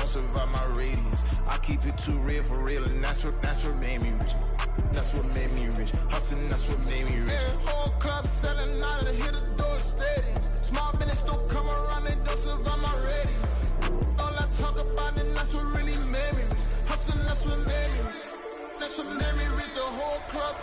don't survive my radius. I keep it too real for real, and that's what made me rich. That's what made me rich. Hustling, that's what made me rich. Yeah, whole club selling out of hit the door stadiums. Small business don't come around, they don't survive my radius. All I talk about, and that's what really made me rich. Hustling, that's what made me rich. That's what made me rich, the whole club.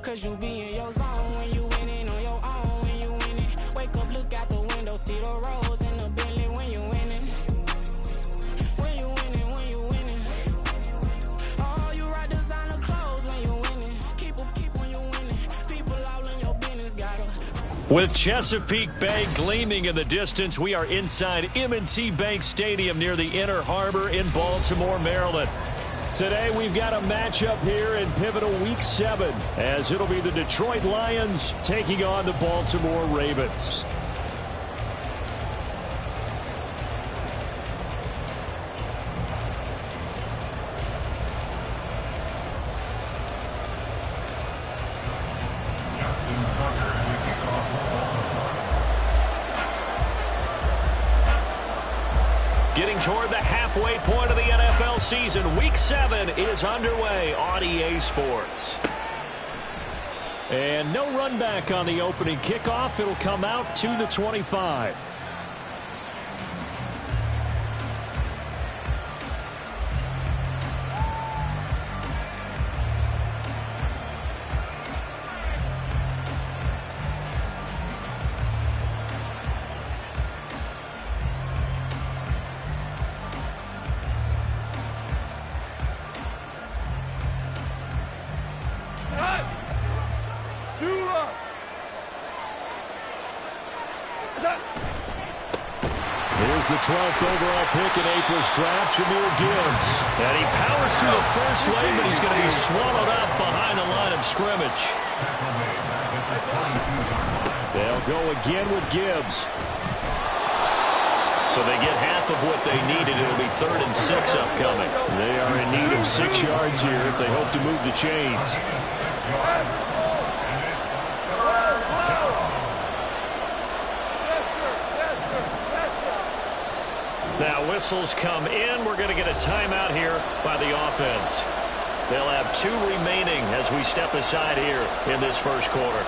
Cause you be in your zone when you winning on your own when you winning. Wake up, look out the window, see the rose in the Bentley when you winning. When you winning, when you winning. Oh, you right designer clothes when you winning. Keep when you winning. People all in your business gotta. With Chesapeake Bay gleaming in the distance, we are inside M&T Bank Stadium near the Inner Harbor in Baltimore, Maryland. Today we've got a matchup here in pivotal Week 7 as it'll be the Detroit Lions taking on the Baltimore Ravens. Getting toward the halfway point of the NFL season, Week 7 is underway on EA Sports. And no run back on the opening kickoff. It'll come out to the 25. Here's the 12th overall pick in April's draft, Jahmyr Gibbs. And he powers through the first wave, but he's going to be swallowed up behind the line of scrimmage. They'll go again with Gibbs. So they get half of what they needed. It'll be 3rd and 6 upcoming. They are in need of 6 yards here if they hope to move the chains. Now whistles come in. We're going to get a timeout here by the offense. They'll have 2 remaining as we step aside here in this first quarter.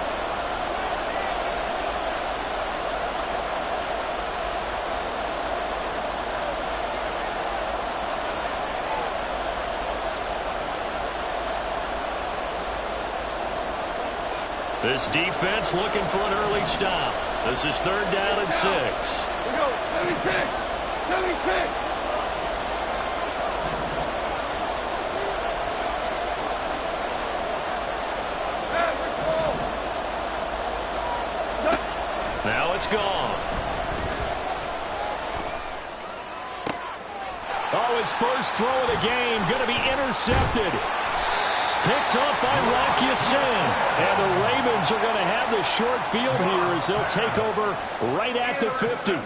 This defense looking for an early stop. This is 3rd down and 6. Here we go. 76. 76. Now it's gone. Oh, his first throw of the game going to be intercepted. Picked off by Rock Ya-Sin. And the Ravens are going to have the short field here as they'll take over right at the 50.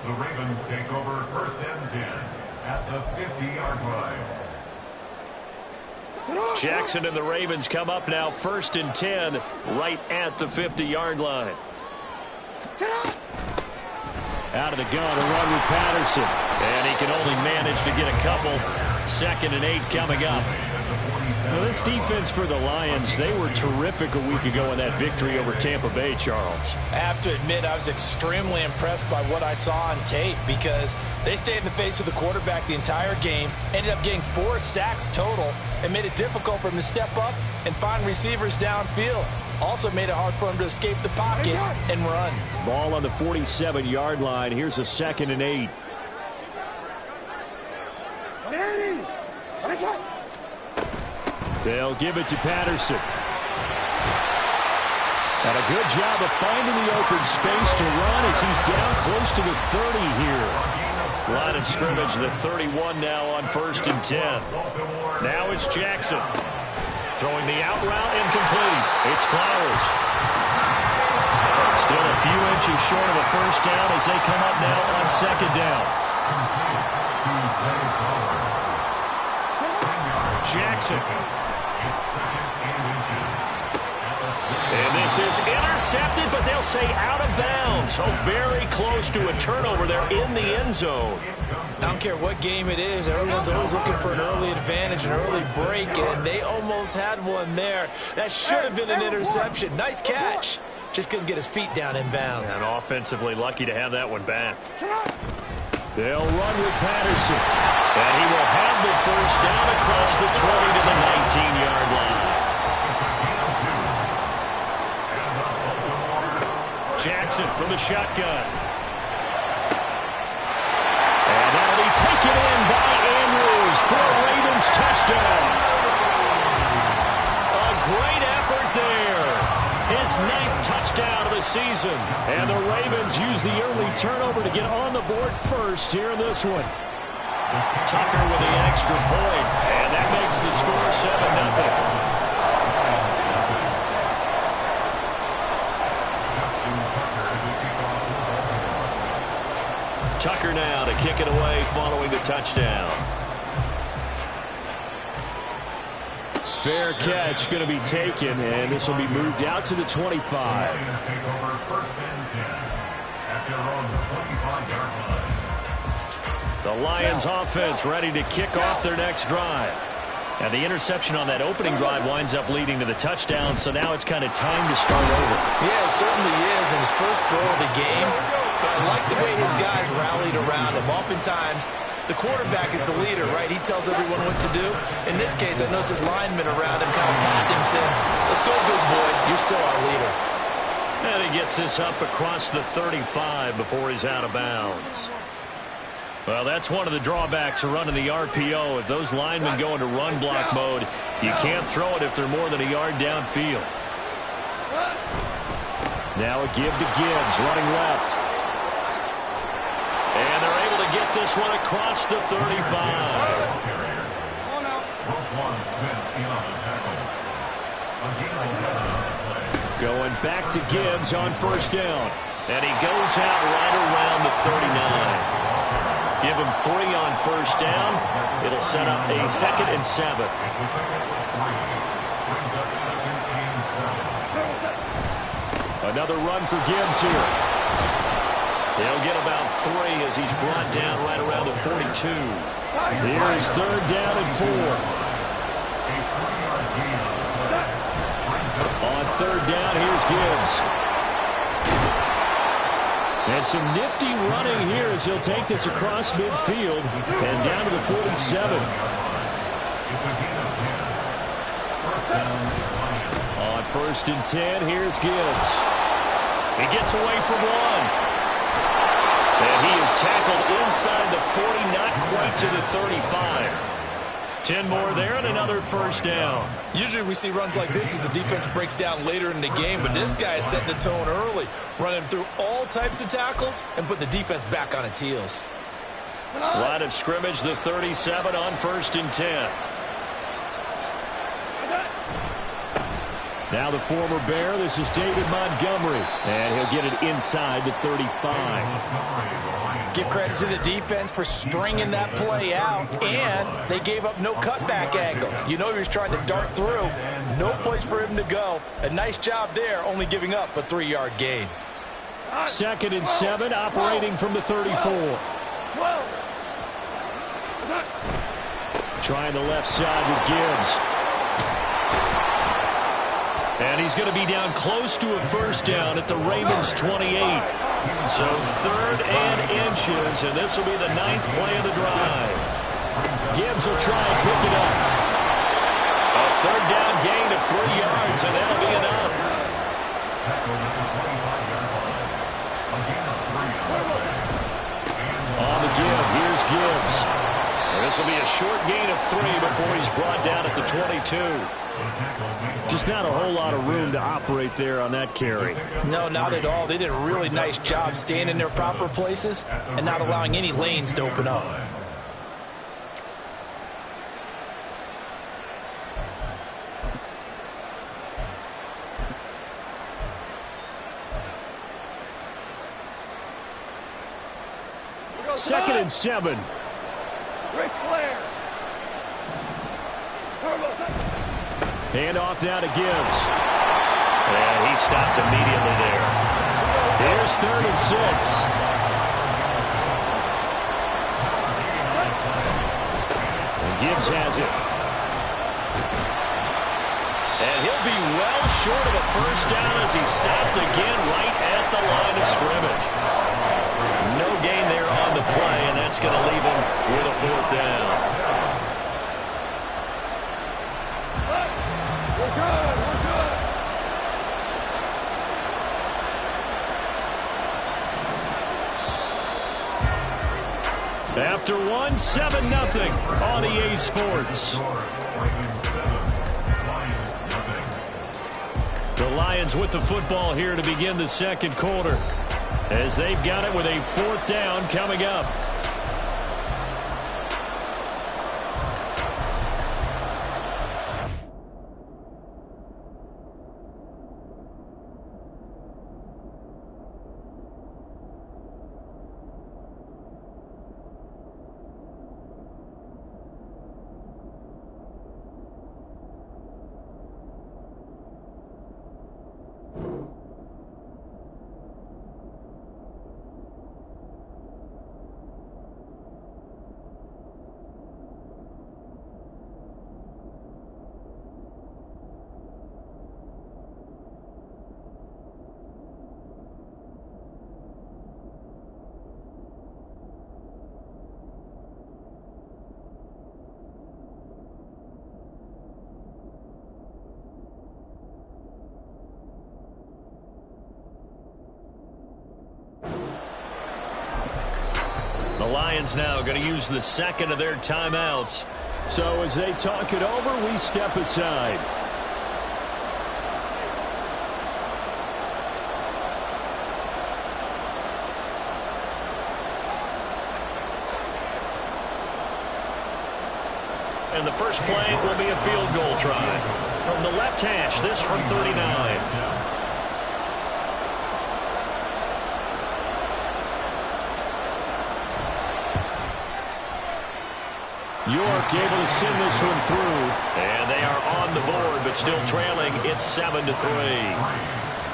The Ravens take over 1st and 10 at the 50-yard line. Jackson and the Ravens come up now 1st and 10 right at the 50-yard line. Out of the gun, a run with Patterson. And he can only manage to get a couple. 2nd and 8 coming up. Now this defense for the Lions, they were terrific a week ago in that victory over Tampa Bay, Charles. I have to admit, I was extremely impressed by what I saw on tape because they stayed in the face of the quarterback the entire game, ended up getting 4 sacks total, and made it difficult for him to step up and find receivers downfield. Also made it hard for him to escape the pocket and run. Ball on the 47-yard line. Here's a 2nd and 8. They'll give it to Patterson. And a good job of finding the open space to run as he's down close to the 30 here. Line of scrimmage, the 31 now on 1st and 10. Now it's Jackson. Throwing the out route incomplete. It's Flowers. Still a few inches short of a first down as they come up now on 2nd down. Jackson. And this is intercepted, but they'll say out of bounds. So very close to a turnover there in the end zone. I don't care what game it is. Everyone's always looking for an early advantage, an early break, and they almost had one there. That should have been an interception. Nice catch. Just couldn't get his feet down in bounds. And offensively lucky to have that one back. They'll run with Patterson. And he will have the first down across the 20 to the 19-yard line. Jackson from the shotgun. And that'll be taken in by Andrews for a Ravens touchdown. A great effort there. His 9th touchdown of the season. And the Ravens use the early turnover to get on the board first here in this one. Tucker with the extra point. And that makes the score 7-0. Tucker now to kick it away following the touchdown. Fair catch going to be taken, and this will be moved out to the 25. The Lions offense ready to kick off their next drive. And the interception on that opening drive winds up leading to the touchdown, so now it's kind of time to start over. Yeah, it certainly is, in his first throw of the game. But I like the way his guys rallied around him. Oftentimes, the quarterback is the leader, right? He tells everyone what to do. In this case, I noticed his linemen around him kind of patting him, saying, let's go, big boy. You're still our leader. And he gets this up across the 35 before he's out of bounds. Well, that's one of the drawbacks of running the RPO. If those linemen go into run block mode, you can't throw it if they're more than a yard downfield. Now a give to Gibbs, running left. And they're able to get this one across the 35. Going back to Gibbs on first down. And he goes out right around the 39. Give him 3 on first down. It'll set up a 2nd and 7. Another run for Gibbs here. He'll get about 3 as he's brought down right around the 42. Here's 3rd down and 4. On 3rd down, here's Gibbs. And some nifty running here as he'll take this across midfield and down to the 47. On 1st and 10, here's Gibbs. He gets away from 1. And he is tackled inside the 40, not quite to the 35. 10 more there and another first down. Usually we see runs like this as the defense breaks down later in the game, but this guy is setting the tone early, running through all types of tackles and putting the defense back on its heels. Line of scrimmage, the 37 on 1st and 10. Now the former Bear, this is David Montgomery, and he'll get it inside the 35. Give credit to the defense for stringing that play out, and they gave up no cutback angle. You know he was trying to dart through. No place for him to go. A nice job there, only giving up a 3-yard gain. 2nd and 7, operating from the 34. Trying the left side with Gibbs. And he's going to be down close to a first down at the Ravens 28. So 3rd and inches, and this will be the 9th play of the drive. Gibbs will try and pick it up. A 3rd down gain of 3 yards, and that'll be enough. On the give, here's Gibbs. And this will be a short gain of 3 before he's brought down at the 22. Just not a whole lot of room to operate there on that carry. No, not at all. They did a really nice job staying in their proper places and not allowing any lanes to open up. Second and 7. Ric Flair. Hand off now to Gibbs. And he stopped immediately there. Here's 3rd and 6. And Gibbs has it. And he'll be well short of a first down as he stopped again right at the line of scrimmage. No gain there on the play, and that's going to leave him with a 4th down. After 1, 7-0 on EA Sports. The Lions with the football here to begin the second quarter, as they've got it with a 4th down coming up. The Lions now going to use the second of their timeouts. So as they talk it over, we step aside. And the first play will be a field goal try. From the left hash, this from 39. York able to send this one through. And they are on the board, but still trailing. It's 7-3.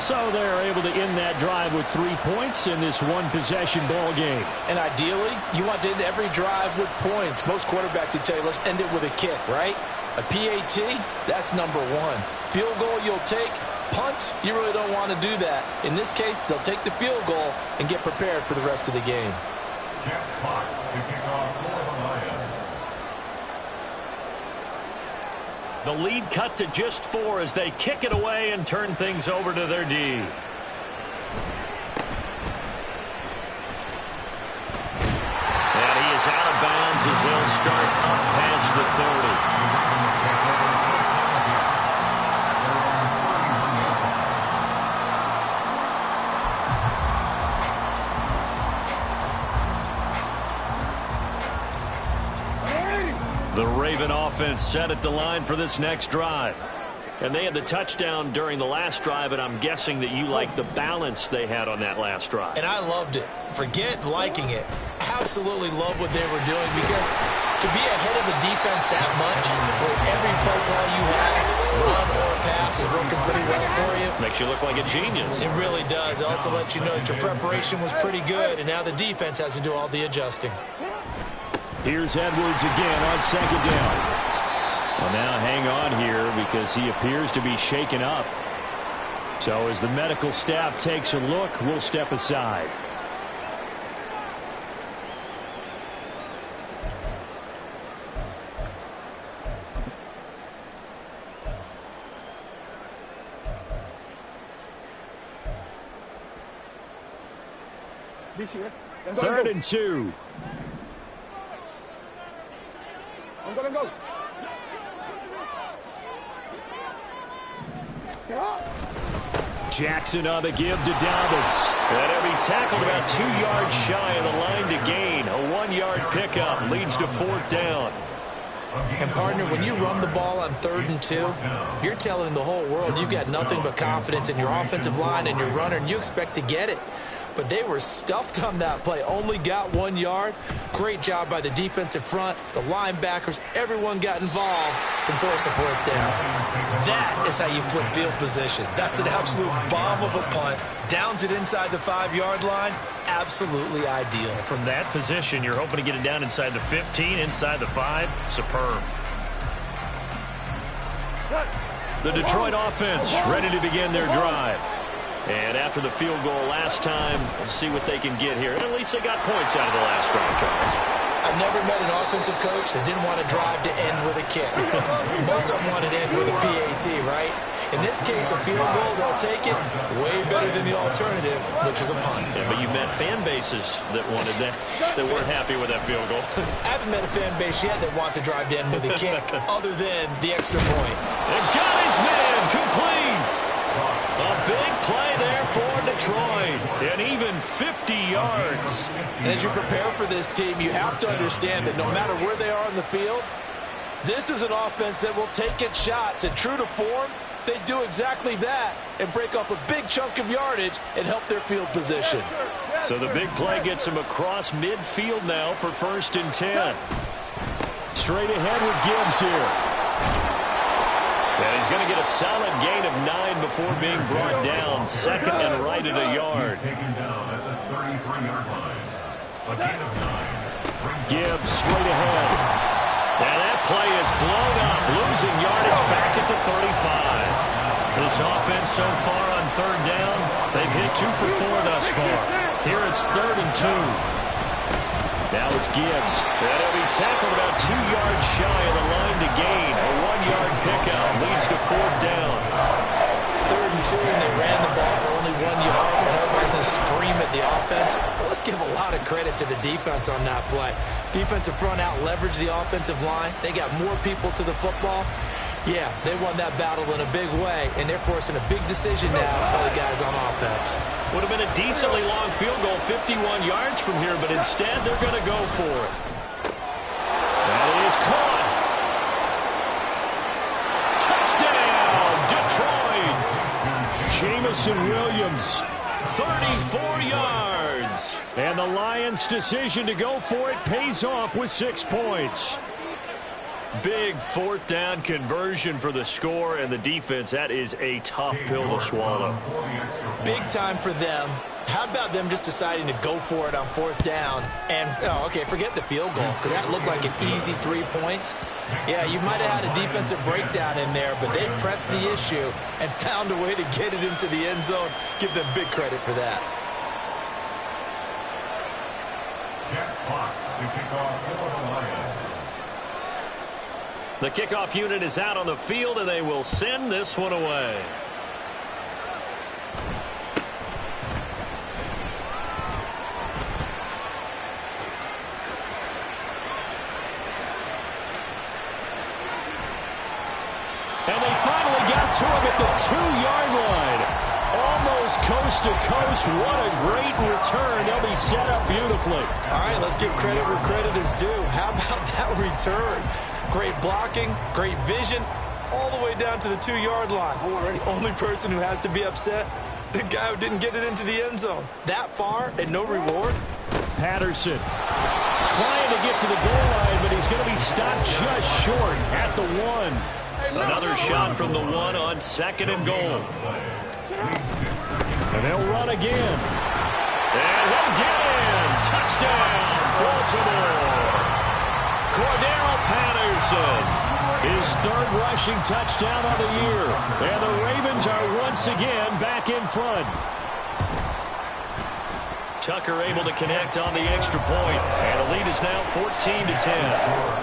So they're able to end that drive with 3 points in this one-possession ball game. And ideally, you want to end every drive with points. Most quarterbacks would tell you, let's end it with a kick, right? A PAT, that's number 1. Field goal you'll take. Punts, you really don't want to do that. In this case, they'll take the field goal and get prepared for the rest of the game. Jeff Fox to kick off for the Lions. The lead cut to just 4 as they kick it away and turn things over to their D. And he is out of bounds as they'll start up past the 30. The Raven offense set at the line for this next drive. And they had the touchdown during the last drive, and I'm guessing that you like the balance they had on that last drive. And I loved it. Forget liking it. Absolutely love what they were doing, because to be ahead of the defense that much, where every play call you have, run or pass, is working pretty well for you. Makes you look like a genius. It really does. It also lets you know that your preparation was pretty good, and now the defense has to do all the adjusting. Here's Edwards again on second down. Well, now hang on here because he appears to be shaken up. So as the medical staff takes a look, we'll step aside. This year. 3rd and 2. Go. Jackson on the give to Dobbins. And he'll be tackled about 2 yards shy of the line to gain. A 1-yard pickup leads to 4th down. And, partner, when you run the ball on 3rd and 2, you're telling the whole world you've got nothing but confidence in your offensive line and your runner, and you expect to get it. But they were stuffed on that play, only got 1 yard. Great job by the defensive front, the linebackers, everyone got involved to force a 4th down. That is how you flip field position. That's an absolute bomb of a punt. Downs it inside the 5-yard line. Absolutely ideal. From that position, you're hoping to get it down inside the 15, inside the 5. Superb. The Detroit offense ready to begin their drive. And after the field goal last time, we'll see what they can get here. And at least they got points out of the last drive, Charles. I've never met an offensive coach that didn't want to drive to end with a kick. Most of them want it to end with a PAT, right? In this case, a field goal, they'll take it way better than the alternative, which is a punt. Yeah, but you met fan bases that wanted that, that weren't happy with that field goal. I haven't met a fan base yet that wants to drive to end with a kick, other than the extra point. And got his man complete. A big play there for Detroit, and even 50 yards. And as you prepare for this team, you have to understand that no matter where they are on the field, this is an offense that will take its shots. And true to form, they do exactly that and break off a big chunk of yardage and help their field position. So the big play gets him across midfield now for 1st and 10. Straight ahead with Gibbs here. And he's going to get a solid gain of 9 before being brought down. 2nd and right at a yard. Gibbs straight ahead. And that play is blown up, losing yardage back at the 35. This offense so far on 3rd down, they've hit 2 for 4 thus far. Here it's 3rd and 2. Now it's Gibbs. And he'll be tackled about 2 yards shy of the line to gain. A 1-yard pickup leads to 4th down. 3rd and 2, and they ran the ball for only 1 yard. And everybody's going to scream at the offense. But let's give a lot of credit to the defense on that play. Defensive front out leveraged the offensive line. They got more people to the football. Yeah, they won that battle in a big way, and they're forcing a big decision now by the guys on offense. Would have been a decently long field goal, 51 yards from here, but instead they're going to go for it. That is caught. Touchdown, Detroit. Jamison Williams, 34 yards. And the Lions' decision to go for it pays off with 6 points. Big 4th down conversion for the score, and the defense, that is a tough pill to swallow. Big time for them. How about them just deciding to go for it on 4th down? And, okay, forget the field goal, because that looked like an easy 3 points. Yeah, you might have had a defensive breakdown in there, but they pressed the issue and found a way to get it into the end zone. Give them big credit for that. Jack Fox to kick off for the Lions. The kickoff unit is out on the field, and they will send this one away. And they finally got to him at the 2-yard line. Almost coast to coast. What a great return. They'll be set up beautifully. All right, let's give credit where credit is due. How about that return? Great blocking, great vision, all the way down to the 2-yard line. The only person who has to be upset, the guy who didn't get it into the end zone. That far and no reward. Patterson trying to get to the goal line, but he's going to be stopped just short at the 1. Another shot from the 1 on 2nd and goal. And they'll run again. And he'll get in. Touchdown, Baltimore. Cordero Patterson, his 3rd rushing touchdown of the year. And the Ravens are once again back in front. Tucker able to connect on the extra point. And the lead is now 14-10.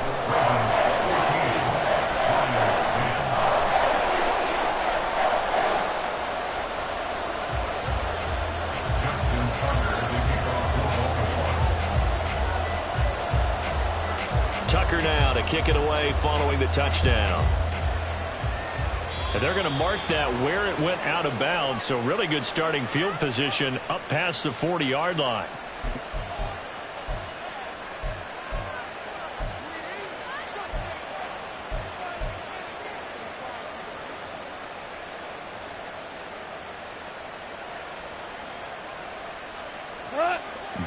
Walker now to kick it away following the touchdown. And they're going to mark that where it went out of bounds, so really good starting field position up past the 40-yard line.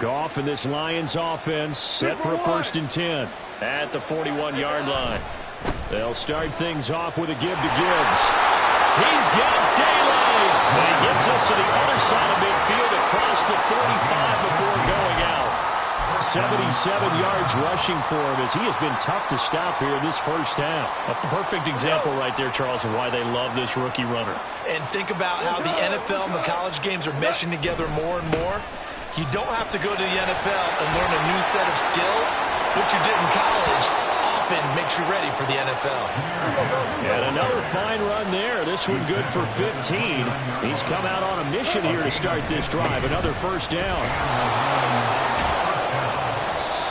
Goff and this Lions offense set for a 1st and 10 at the 41-yard line. They'll start things off with a give to Gibbs. He's got daylight. And he gets us to the other side of midfield across the 45 before going out. 77 yards rushing for him as he has been tough to stop here this first half. A perfect example right there, Charles, of why they love this rookie runner. And think about how the NFL and the college games are meshing together more and more. You don't have to go to the NFL and learn a new set of skills. What you did in college often makes you ready for the NFL. And another fine run there. This one good for 15. He's come out on a mission here to start this drive. Another first down.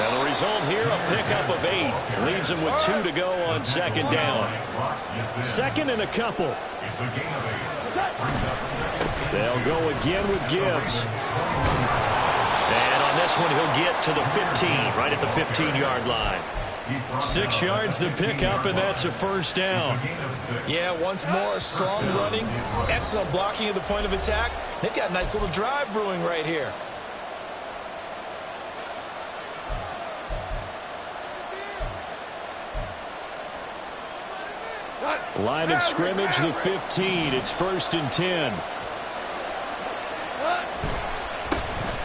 And the result here, a pickup of 8. Leaves him with 2 to go on 2nd down. 2nd and a couple. They'll go again with Gibbs. And on this one, he'll get to the 15, right at the 15-yard line. 6 yards the pickup, and that's a first down. Yeah, once more, strong running, excellent blocking at the point of attack. They've got a nice little drive brewing right here. Line of scrimmage, the 15. It's 1st and 10.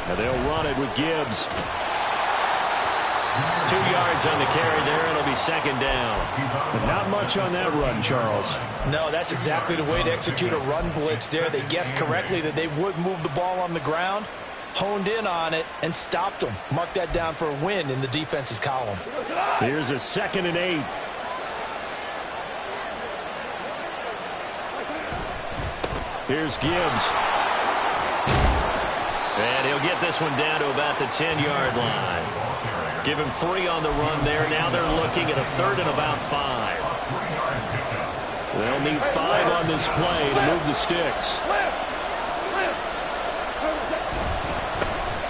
Now they'll run it with Gibbs. 2 yards on the carry there. It'll be 2nd down. But not much on that run, Charles. No, that's exactly the way to execute a run blitz there. They guessed correctly that they would move the ball on the ground, honed in on it, and stopped them. Mark that down for a win in the defense's column. Here's a 2nd and 8. Here's Gibbs. And he'll get this one down to about the 10-yard line. Give him 3 on the run there. Now they're looking at a 3rd and about 5. They'll need 5 on this play to move the sticks.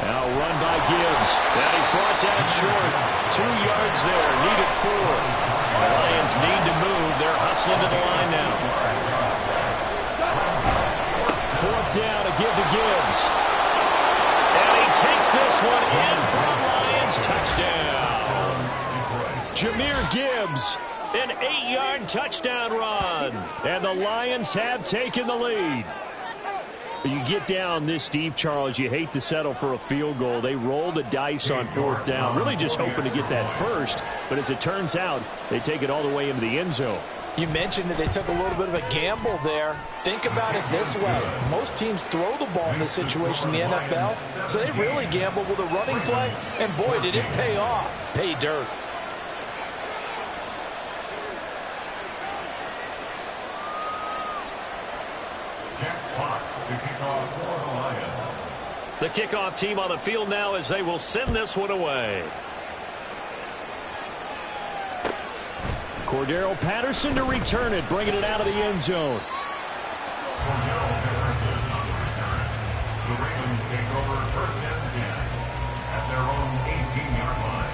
Now run by Gibbs. And he's brought down short. 2 yards there. Needed 4. The Lions need to move. They're hustling to the line now. 4th down to give to Gibbs. And he takes this one in for a Lions touchdown. Jahmyr Gibbs, an 8-yard touchdown run. And the Lions have taken the lead. You get down this deep, Charles, you hate to settle for a field goal. They roll the dice on 4th down, really just hoping to get that first. But as it turns out, they take it all the way into the end zone. You mentioned that they took a little bit of a gamble there. Think about it this way. Most teams throw the ball in this situation in the NFL, so they really gamble with a running play, and boy, did it pay off. Pay dirt. Jack Fox to kick off for the Lions. The kickoff team on the field now as they will send this one away. Cordero Patterson to return it, bringing it out of the end zone. Cordero Patterson on the return. The Ravens take over 1st and 10 at their own 18-yard line.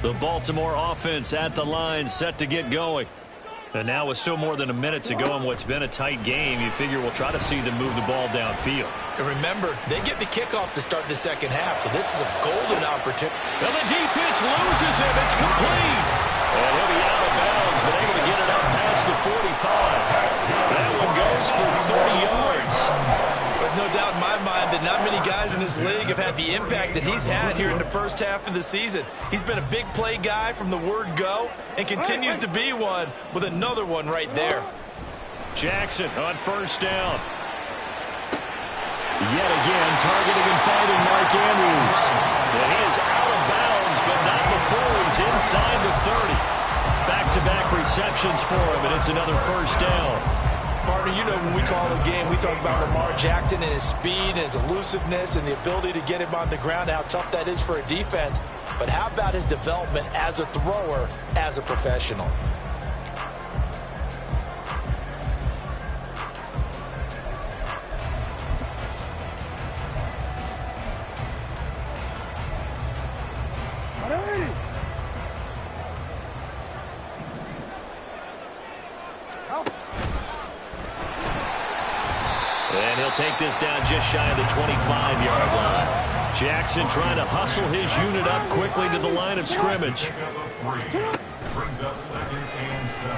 The Baltimore offense at the line, set to get going. And now with still more than a minute to go in what's been a tight game, you figure we'll try to see them move the ball downfield. And remember, they get the kickoff to start the second half, so this is a golden opportunity. And the defense loses him. It's complete. And he'll be out of bounds, but able to get it up past the 45. That one goes for 30 yards. There's no doubt in my mind that not many guys in this league have had the impact that he's had here in the first half of the season. He's been a big play guy from the word go and continues to be one with another one right there. Jackson on 1st down. Yet again, targeting and finding Mark Andrews. And he is out of bounds inside the 30. Back-to-back receptions for him, and it's another first down. Partner, you know when we call a game, we talk about Lamar Jackson and his speed and his elusiveness and the ability to get him on the ground, how tough that is for a defense. But how about his development as a thrower, as a professional? And he'll take this down just shy of the 25-yard line. Jackson trying to hustle his unit up quickly to the line of scrimmage. Brings up 2nd and 7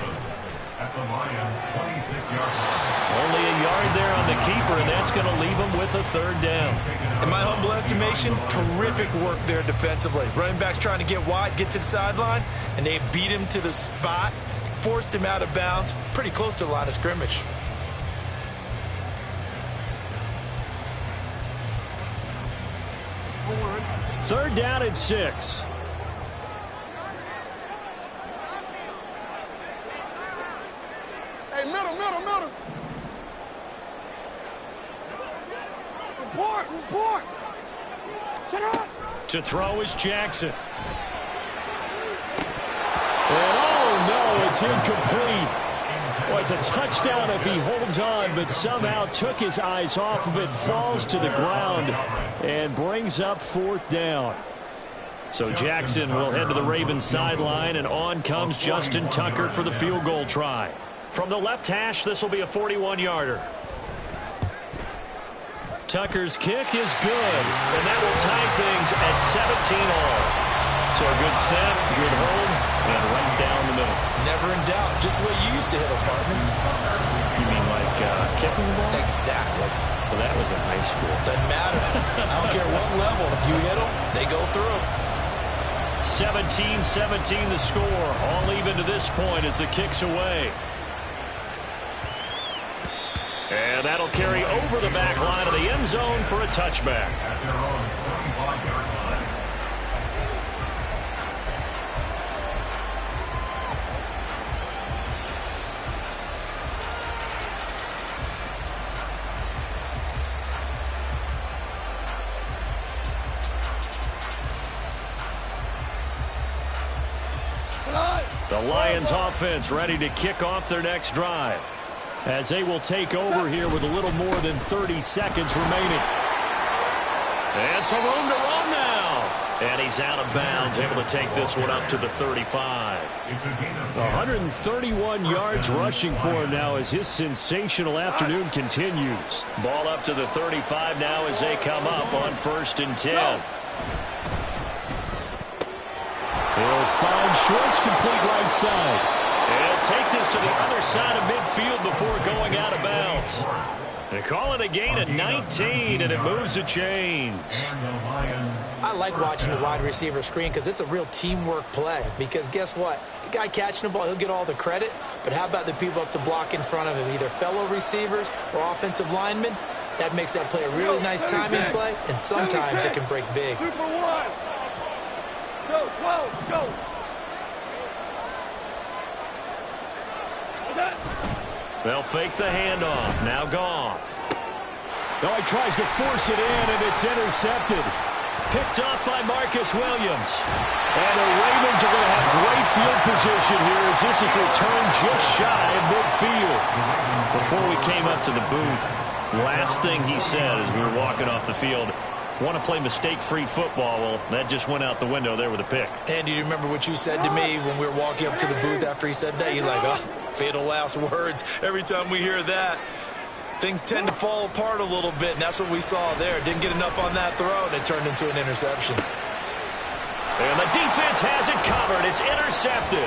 at the Lions' 26-yard line. Only a yard there on the keeper, and that's going to leave him with a third down. In my humble estimation, terrific work there defensively. Running backs trying to get wide, get to the sideline, and they beat him to the spot, forced him out of bounds, pretty close to the line of scrimmage. Third down and 6. Hey, middle. Report. Shut up. To throw is Jackson. And oh no, it's incomplete. Well, it's a touchdown if he holds on, but somehow took his eyes off of it, falls to the ground, and brings up 4th down. So Jackson will head to the Ravens sideline, and on comes Justin Tucker for the field goal try. From the left hash, this will be a 41-yarder. Tucker's kick is good, and that will tie things at 17-all. So a good snap, good hold, and right down the middle. Never in doubt. Just the way you used to hit a partner. You mean like kicking the ball? Exactly. Well, that was in high school. Doesn't matter. I don't care what level. You hit them, they go through. 17-17 the score. All even to this point as the kick's away. And that'll carry over the back line of the end zone for a touchback. At their own 25-yard line. The Lions offense ready to kick off their next drive, as they will take over here with a little more than 30 seconds remaining. And some room to run now. And he's out of bounds, able to take this one up to the 35. 131 yards rushing for him now as his sensational afternoon continues. Ball up to the 35 now as they come up on 1st and 10. He'll find Schwartz complete right side. And he'll take this to the other side of midfield before going out of bounds. They call it a gain of 19, and it moves the chains. I like watching the wide receiver screen because it's a real teamwork play. Because guess what? The guy catching the ball, he'll get all the credit. But how about the people up to block in front of him, either fellow receivers or offensive linemen? That makes that play a really nice timing play, and sometimes it can break big. Go. They'll fake the handoff. Now Goff. Oh, he tries to force it in, and it's intercepted. Picked up by Marcus Williams. And the Ravens are going to have great field position here as this is returned just shy of midfield. Before we came up to the booth, last thing he said as we were walking off the field, want to play mistake-free football. Well, that just went out the window there with a pick. Andy, do you remember what you said to me when we were walking up to the booth after he said that? You're like, oh, fatal last words. Every time we hear that, things tend to fall apart a little bit, and that's what we saw there. Didn't get enough on that throw, and it turned into an interception. And the defense has it covered. It's intercepted.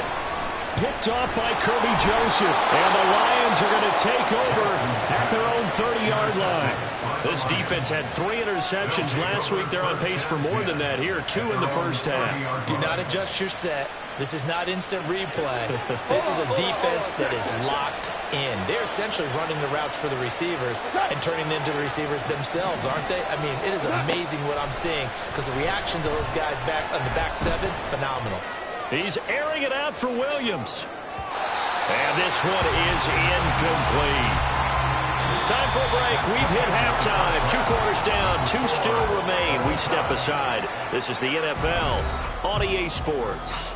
Picked off by Kirby Joseph. And the Lions are going to take over at their own 30-yard line. This defense had 3 interceptions last week. They're on pace for more than that here. 2 in the first half. Do not adjust your set. This is not instant replay. This is a defense that is locked in. They're essentially running the routes for the receivers and turning into the receivers themselves, aren't they? I mean, it is amazing what I'm seeing because the reactions of those guys back on the back 7, phenomenal. He's airing it out for Williams. And this one is incomplete. Time for a break. We've hit halftime. 2 quarters down. 2 still remain. We step aside. This is the NFL on EA Sports.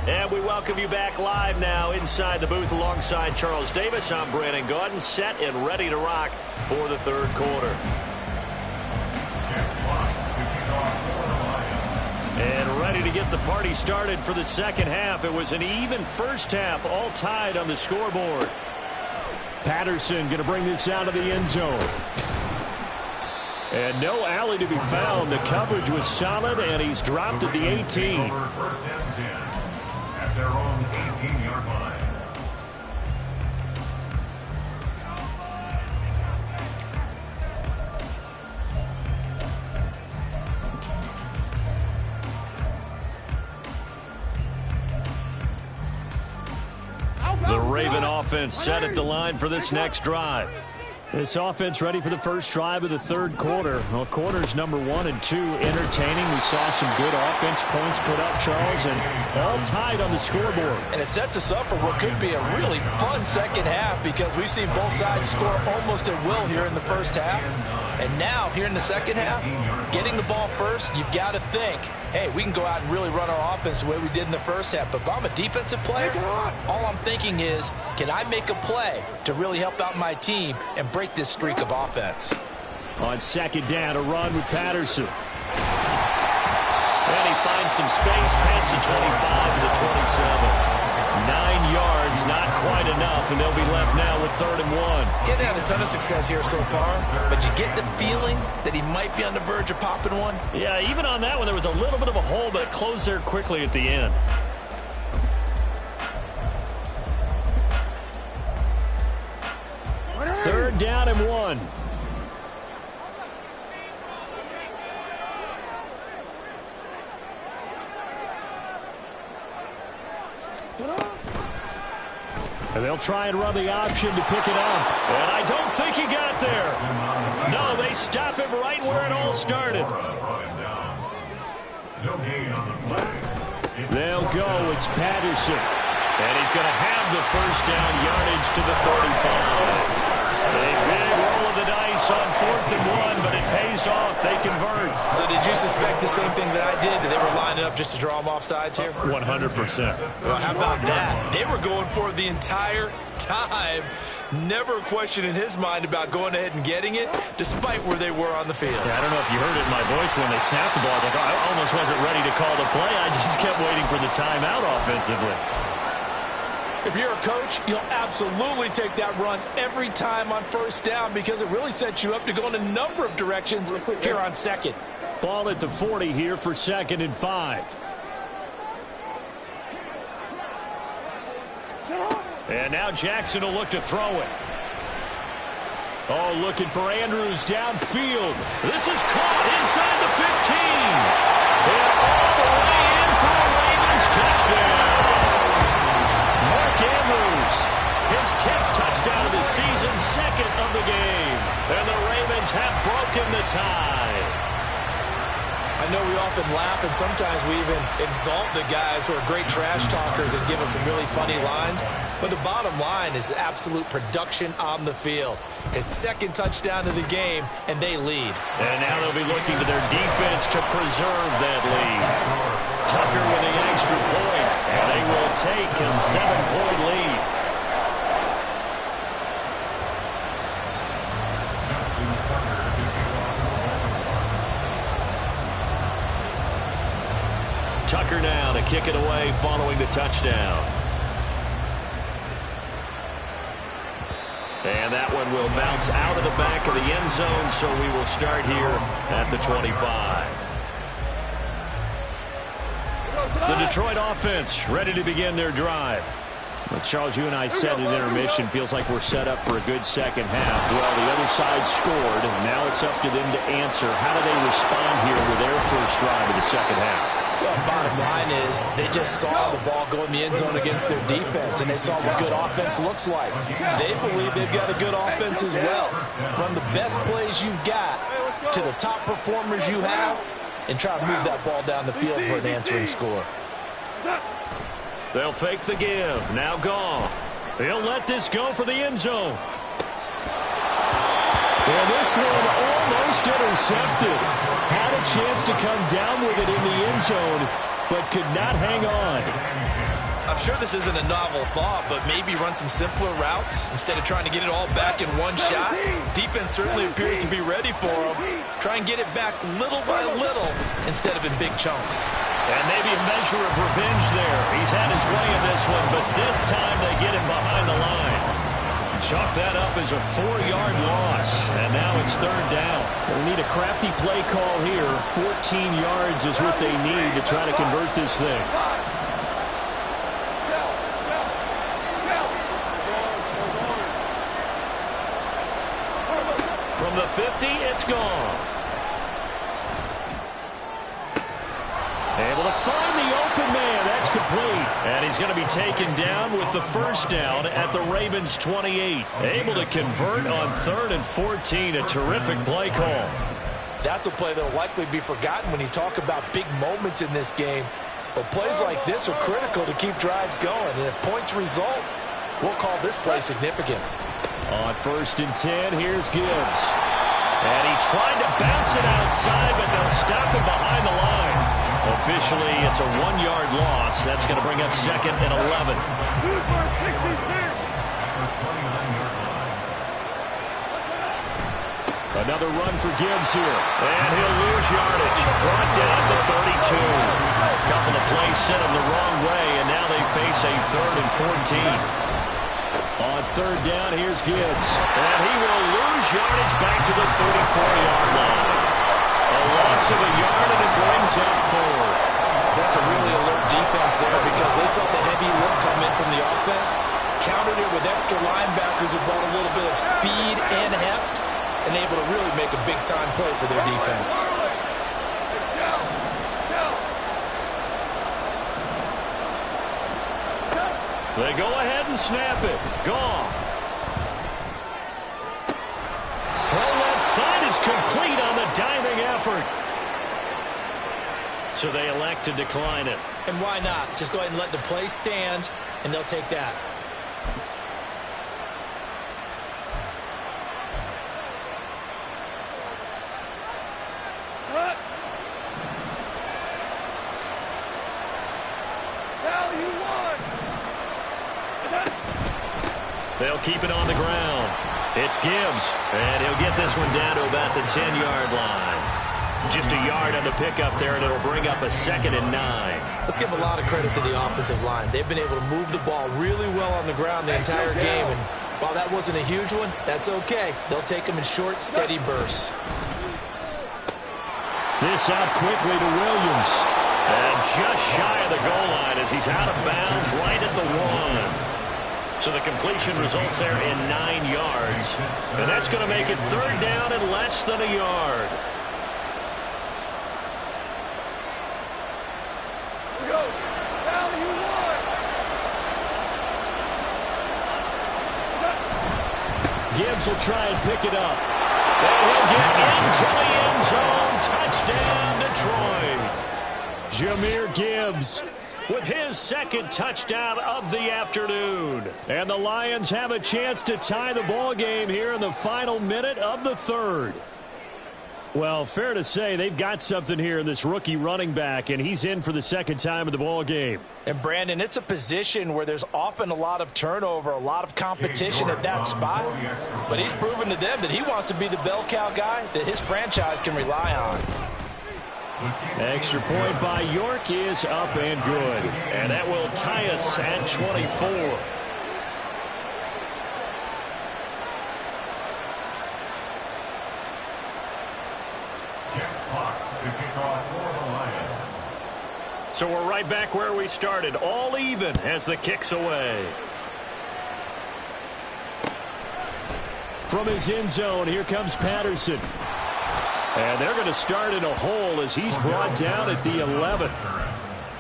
And we welcome you back live now inside the booth alongside Charles Davis. I'm Brandon Gaudin, set and ready to rock for the third quarter. And ready to get the party started for the second half. It was an even first half, all tied on the scoreboard. Patterson going to bring this out of the end zone. And no alley to be found. The coverage was solid, and he's dropped at the 18. Their own 18-yard line. The Raven offense set at the line for this next drive. This offense ready for the first drive of the third quarter. Well, quarters number 1 and 2 entertaining. We saw some good offense points put up, Charles, and all tied on the scoreboard. And it sets us up for what could be a really fun second half because we've seen both sides score almost at will here in the first half. And now, here in the second half, getting the ball first, you've got to think, hey, we can go out and really run our offense the way we did in the first half. But if I'm a defensive player, all I'm thinking is, can I make a play to really help out my team and break this streak of offense? On second down, a run with Patterson. And he finds some space past the 25 to the 27. 9 yards, not quite enough, and they'll be left now with 3rd and 1. Getting had a ton of success here so far, but you get the feeling that he might be on the verge of popping one. Yeah, even on that one, there was a little bit of a hole, but it closed there quickly at the end. Third down and 1. And they'll try and run the option to pick it up. And I don't think he got there. No, they stop him right where it all started. They'll go. It's Patterson. And he's going to have the first down yardage to the 35. A big roll of the dice on 4th and 1, but it pays off. They convert. So did you suspect the same thing that I did, that they were lining up just to draw them off sides here? 100%. Well, how about that? They were going for it the entire time. Never a question in his mind about going ahead and getting it, despite where they were on the field. Yeah, I don't know if you heard it in my voice when they snapped the ball. I was like, oh, I almost wasn't ready to call the play. I just kept waiting for the timeout offensively. If you're a coach, you'll absolutely take that run every time on first down because it really sets you up to go in a number of directions here on second. Ball at the 40 here for 2nd and 5. And now Jackson will look to throw it. Oh, looking for Andrews downfield. This is caught inside the 15. And all the way in for a Ravens touchdown. Mark Andrews, his 10th touchdown of the season, 2nd of the game. And the Ravens have broken the tie. I know we often laugh and sometimes we even exalt the guys who are great trash talkers and give us some really funny lines. But the bottom line is absolute production on the field. His 2nd touchdown of the game, and they lead. And now they'll be looking to their defense to preserve that lead. Tucker with the extra point, and they will take a 7-point lead. Tucker now to kick it away following the touchdown. And that one will bounce out of the back of the end zone, so we will start here at the 25. The Detroit offense ready to begin their drive. Well, Charles, you and I said at intermission, feels like we're set up for a good second half. Well, the other side scored, and now it's up to them to answer. How do they respond here with their first drive of the second half? Well, bottom line is they just saw the ball go in the end zone against their defense, and they saw what good offense looks like. They believe they've got a good offense as well. Run the best plays you've got to the top performers you have, and try to move that ball down the field for an answering score. They'll fake the give. Now Goff. He'll let this go for the end zone. And this one almost intercepted. Had a chance to come down with it in the end zone, but could not hang on. I'm sure this isn't a novel thought, but maybe run some simpler routes instead of trying to get it all back in one shot. Defense certainly appears to be ready for him. Try and get it back little by little instead of in big chunks. And maybe a measure of revenge there. He's had his way in this one, but this time they get him behind the line. Chalk that up as a 4-yard loss, and now it's third down. They need a crafty play call here. 14 yards is what they need to try to convert this thing. From the 50, it's Goff. Able to find the open man. That's complete. And he's going to be taken down with the first down at the Ravens' 28. Able to convert on 3rd and 14. A terrific play call. That's a play that will likely be forgotten when you talk about big moments in this game. But plays like this are critical to keep drives going. And if points result, we'll call this play significant. On 1st and 10, here's Gibbs. And he tried to bounce it outside, but they'll stop him behind the line. Officially, it's a 1-yard loss. That's going to bring up 2nd and 11. Another run for Gibbs here. And he'll lose yardage. Brought down at the 32. A couple of plays sent him the wrong way, and now they face a 3rd and 14. On 3rd down, here's Gibbs. And he will lose yardage back to the 34-yard line. A loss of a yard, and it brings up 4th. That's a really alert defense there because they saw the heavy look come in from the offense, countered it with extra linebackers who brought a little bit of speed and heft, and able to really make a big-time play for their defense. They go ahead and snap it. Goff. Throw left side is complete on the diving effort. So they elect to decline it. And why not? Just go ahead and let the play stand, and they'll take that. They'll keep it on the ground. It's Gibbs, and he'll get this one down to about the 10-yard line. Just a yard on the pickup there, and it'll bring up a 2nd and 9. Let's give a lot of credit to the offensive line. They've been able to move the ball really well on the ground the entire game, and while that wasn't a huge one, that's okay. They'll take them in short, steady bursts. This out quickly to Williams. And just shy of the goal line as he's out of bounds right at the 1. So the completion results there in 9 yards. And that's going to make it 3rd down and less than a yard. Gibbs will try and pick it up. And he'll get into the end zone. Touchdown, Detroit. Jahmyr Gibbs with his 2nd touchdown of the afternoon. And the Lions have a chance to tie the ball game here in the final minute of the 3rd. Well, fair to say they've got something here in this rookie running back, and he's in for the 2nd time of the ball game. And, Brandon, it's a position where there's often a lot of turnover, a lot of competition at that spot. But he's proven to them that he wants to be the bell cow guy that his franchise can rely on. Extra point by York is up and good. And that will tie us at 24. So we're right back where we started, all even as the kick's away. From his end zone, here comes Patterson. And they're going to start in a hole as he's brought down at the 11.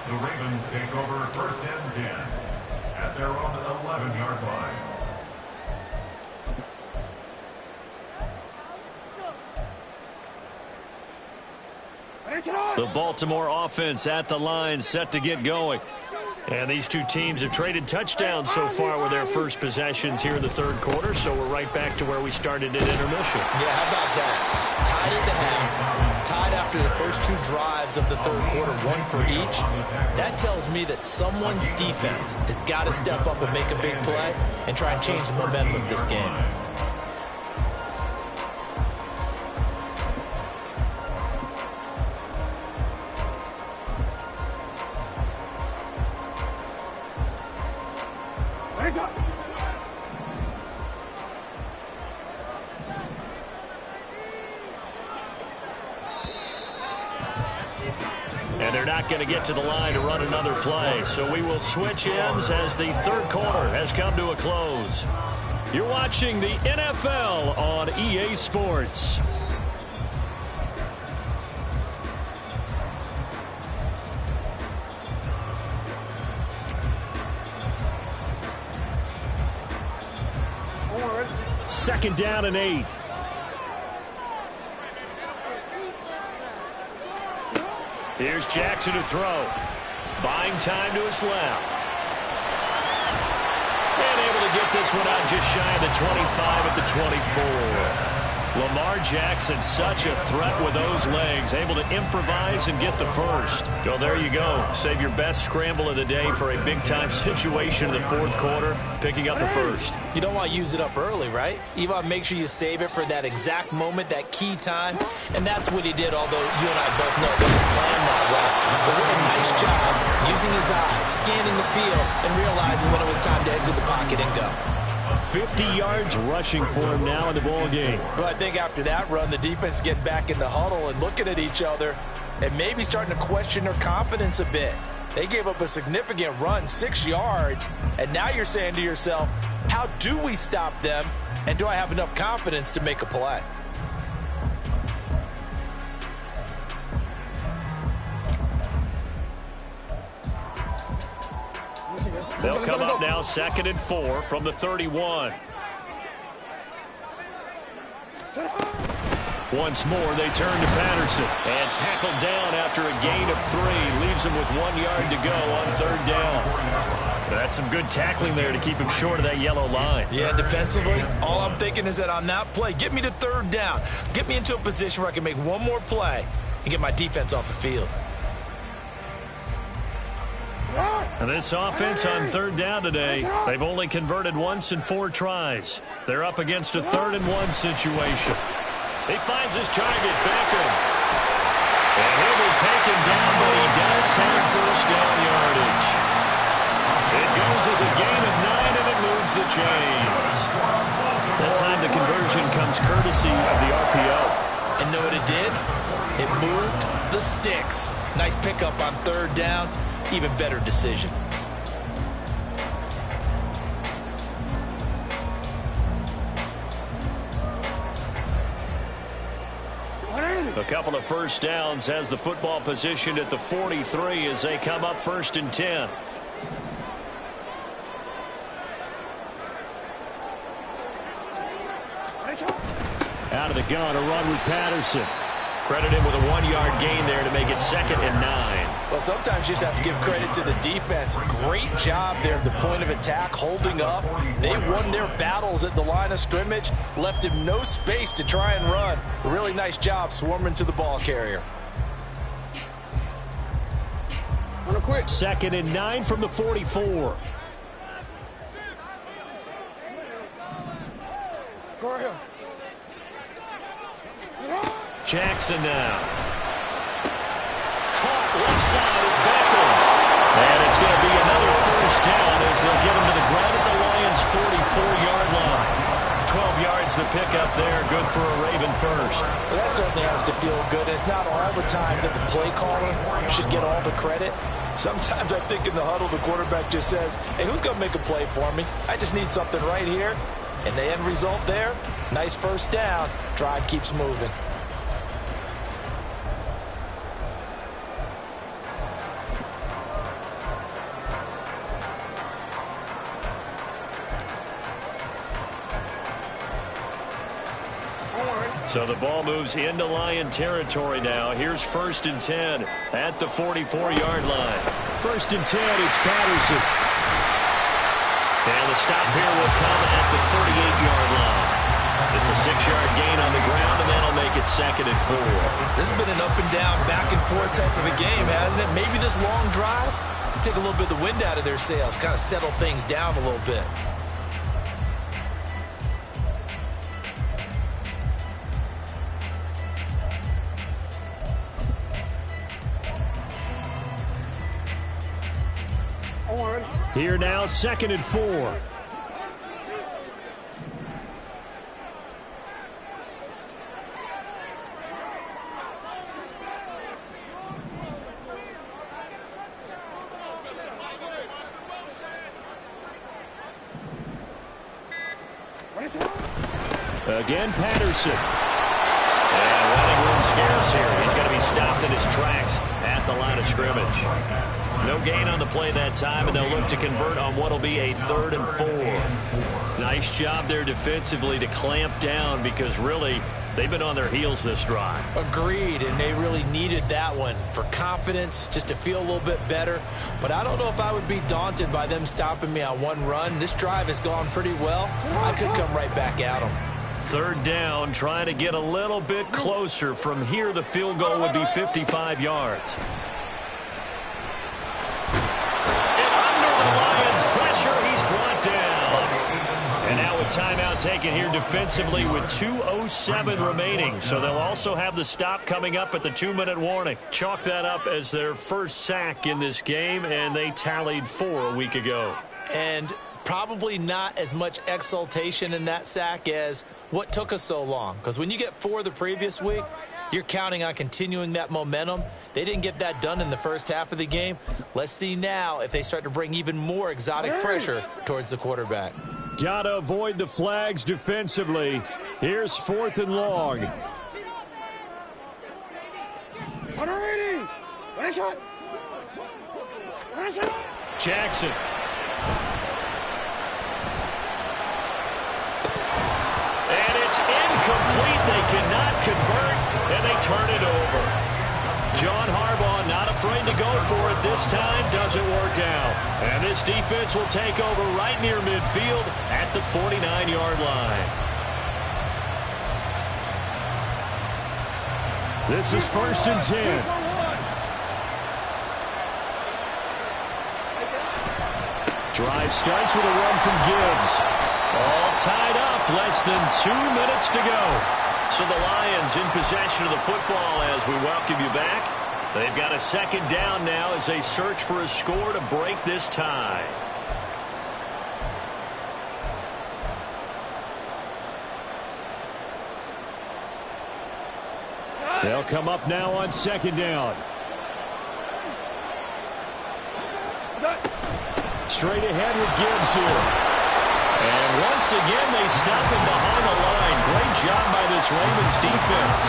The Ravens take over first and 10 at their own 11-yard line. The Baltimore offense at the line, set to get going. And these two teams have traded touchdowns so far with their first possessions here in the third quarter, so we're right back to where we started at intermission. Yeah, how about that? Tied at the half, tied after the first two drives of the third quarter, one for each. That tells me that someone's defense has got to step up and make a big play and try and change the momentum of this game. And they're not going to get to the line to run another play. So we will switch ends as the third quarter has come to a close. You're watching the NFL on EA Sports. Second down and 8. Here's Jackson to throw. Buying time to his left. And able to get this one out just shy of the 25 at the 24. Lamar Jackson, such a threat with those legs, able to improvise and get the first. Well, there you go. Save your best scramble of the day for a big-time situation in the fourth quarter, picking up the first. You don't want to use it up early, right? You want to make sure you save it for that exact moment, that key time, and that's what he did, although you and I both know it wasn't planned that way. But what a nice job using his eyes, scanning the field, and realizing when it was time to exit the pocket and go. 50 yards rushing for him now in the ball game. Well, I think after that run, the defense getting back in the huddle and looking at each other and maybe starting to question their confidence a bit. They gave up a significant run, 6 yards, and now you're saying to yourself, how do we stop them, and do I have enough confidence to make a play? They'll come up now, 2nd and 4 from the 31. Once more, they turn to Patterson. And tackled down after a gain of 3. Leaves him with 1 yard to go on third down. That's some good tackling there to keep him short of that yellow line. Yeah, defensively, all I'm thinking is that on that play, get me to third down. Get me into a position where I can make one more play and get my defense off the field. And this offense on third down today, they've only converted once in 4 tries. They're up against a 3rd and 1 situation. He finds his target, Beckham. And he will take him down, but he does have first down yardage. It goes as a gain of 9, and it moves the chains. That time the conversion comes courtesy of the RPO. And know what it did? It moved the sticks. Nice pickup on third down. Even better decision. A couple of first downs has the football positioned at the 43 as they come up 1st and 10. Out of the gun, a run with Patterson. Credit him with a 1-yard gain there to make it 2nd and 9. Well, sometimes you just have to give credit to the defense. Great job there at the point of attack, holding up. They won their battles at the line of scrimmage, left him no space to try and run. A really nice job swarming to the ball carrier. 2nd and 9 from the 44. Go ahead. Jackson now. Caught left side, it's Beckham. And it's going to be another first down as they'll get him to the ground at the Lions' 44-yard line. 12 yards to pick up there, good for a Raven first. Well, that certainly has to feel good. It's not all the time that the play caller should get all the credit. Sometimes I think in the huddle, the quarterback just says, hey, who's going to make a play for me? I just need something right here. And the end result there, nice first down. Drive keeps moving. So the ball moves into Lion territory now. Here's 1st and 10 at the 44-yard line. 1st and 10, it's Patterson. And the stop here will come at the 38-yard line. It's a 6-yard gain on the ground, and that'll make it 2nd and 4. This has been an up and down, back and forth type of a game, hasn't it? Maybe this long drive can take a little bit of the wind out of their sails, kind of settle things down a little bit. Here now, 2nd and 4. Again, Patterson. And running room scarce here. He's going to be stopped in his tracks at the line of scrimmage. No gain on the play that time, and they'll look to convert on what will be a 3rd and 4. Nice job there defensively to clamp down because really they've been on their heels this drive. Agreed, and they really needed that one for confidence, just to feel a little bit better. But I don't know if I would be daunted by them stopping me on one run. This drive has gone pretty well. I could come right back at them. 3rd down, trying to get a little bit closer. From here, the field goal would be 55 yards. He's brought down. And now a timeout taken here defensively with 2:07 remaining. So they'll also have the stop coming up at the 2-minute warning. Chalk that up as their first sack in this game, and they tallied 4 a week ago. And probably not as much exultation in that sack as what took us so long. Because when you get 4 the previous week, you're counting on continuing that momentum. They didn't get that done in the first half of the game. Let's see now if they start to bring even more exotic pressure towards the quarterback. Got to avoid the flags defensively. Here's 4th and long. Jackson. And it's incomplete. They cannot convert, and they turn it over. John Harbaugh not afraid to go for it this time. Doesn't work out. And this defense will take over right near midfield at the 49-yard line. This is 1st and 10. Drive starts with a run from Gibbs. All tied up, less than 2 minutes to go. So the Lions in possession of the football as we welcome you back. They've got a 2nd down now as they search for a score to break this tie. They'll come up now on 2nd down. Straight ahead with Gibbs here. And once again, they stop him behind the line. Great job by this Ravens defense.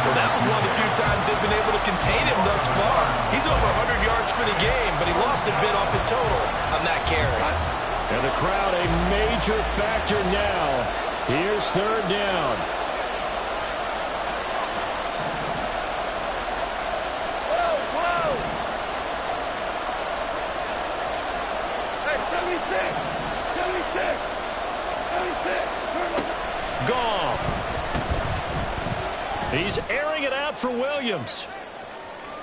Well, that was one of the few times they've been able to contain him thus far. He's over 100 yards for the game, but he lost a bit off his total on that carry. And the crowd a major factor now. Here's 3rd down. Goff. He's airing it out for Williams.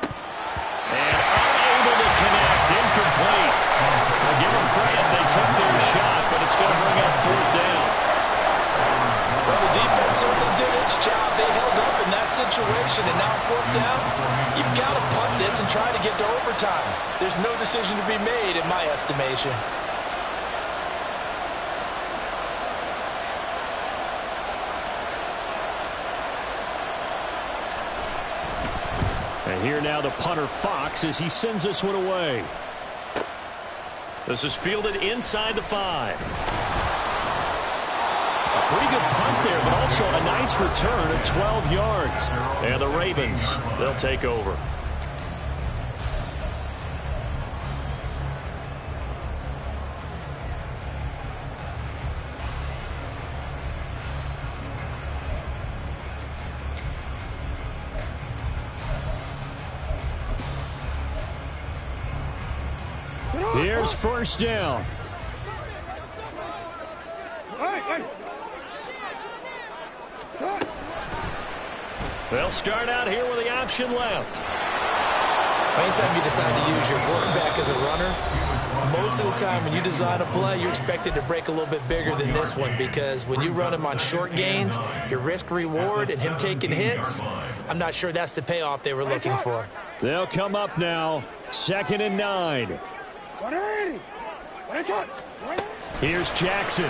And unable to connect. Incomplete. I'll give them credit. They took their shot, but it's going to bring up 4th down. Well, the defense certainly did its job. They held up in that situation, and now 4th down, you've got to punt this and try to get to overtime. There's no decision to be made in my estimation. And here now the punter Fox as he sends this one away. This is fielded inside the 5. A pretty good punt there, but also a nice return of 12 yards. And the Ravens, they'll take over. Here's first down. They'll start out here with the option left. Anytime you decide to use your quarterback as a runner, most of the time when you design a play, you're expected to break a little bit bigger than this one, because when you run him on short gains, your risk-reward and him taking hits, I'm not sure that's the payoff they were looking for. They'll come up now, 2nd and 9. Here's Jackson.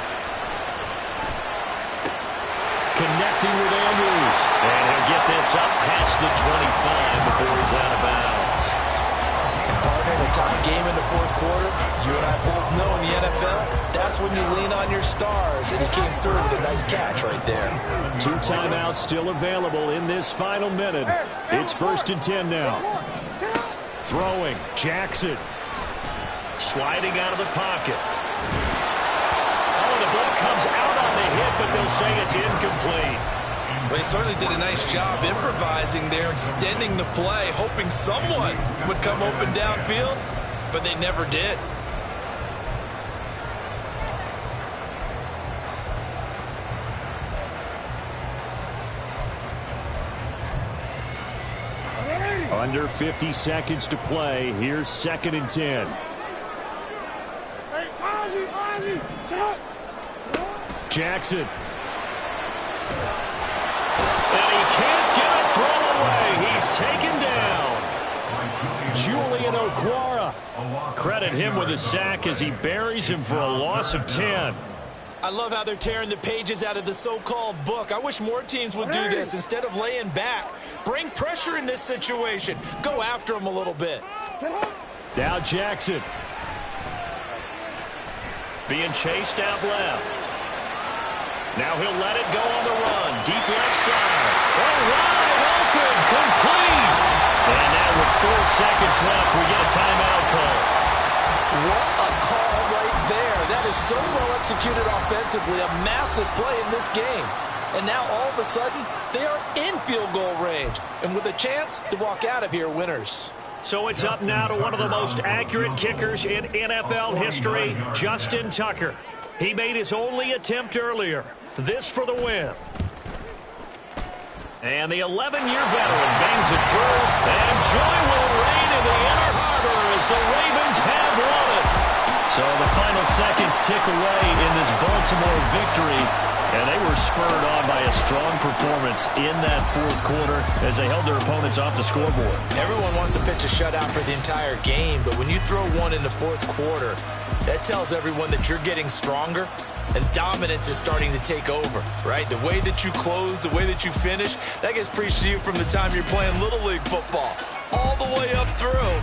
Connecting with Andrews. And he'll get this up past the 25 before he's out of bounds. Partner, in a tie game in the fourth quarter, you and I both know in the NFL, that's when you lean on your stars, and he came through with a nice catch right there. 2 timeouts still available in this final minute. It's 1st and 10 now. Throwing, Jackson. Sliding out of the pocket. Oh, the ball comes out on the hit, but they'll say it's incomplete. They certainly did a nice job improvising there, extending the play, hoping someone would come open downfield, but they never did. Under 50 seconds to play. Here's 2nd and 10. Jackson. And he can't get a throw away. He's taken down. Julian Okwara. Credit him with a sack as he buries him for a loss of 10. I love how they're tearing the pages out of the so-called book. I wish more teams would do this instead of laying back. Bring pressure in this situation. Go after him a little bit. Now Jackson. Being chased out left. Now he'll let it go on the run. Deep left side. Oh, wide open. Complete. And now with 4 seconds left, we get a timeout call. What a call right there. That is so well executed offensively. A massive play in this game. And now all of a sudden, they are in field goal range. And with a chance to walk out of here winners. So it's up now to one of the most accurate kickers in NFL history, Justin Tucker. He made his only attempt earlier. This for the win. And the 11-year veteran bangs it through. And joy will reign in the Inner Harbor as the Ravens have won it. So the final seconds tick away in this Baltimore victory. And they were spurred on by a strong performance in that fourth quarter as they held their opponents off the scoreboard. Everyone wants to pitch a shutout for the entire game, but when you throw one in the fourth quarter, that tells everyone that you're getting stronger and dominance is starting to take over, right? The way that you close, the way that you finish, that gets preached to you from the time you're playing Little League football all the way up through.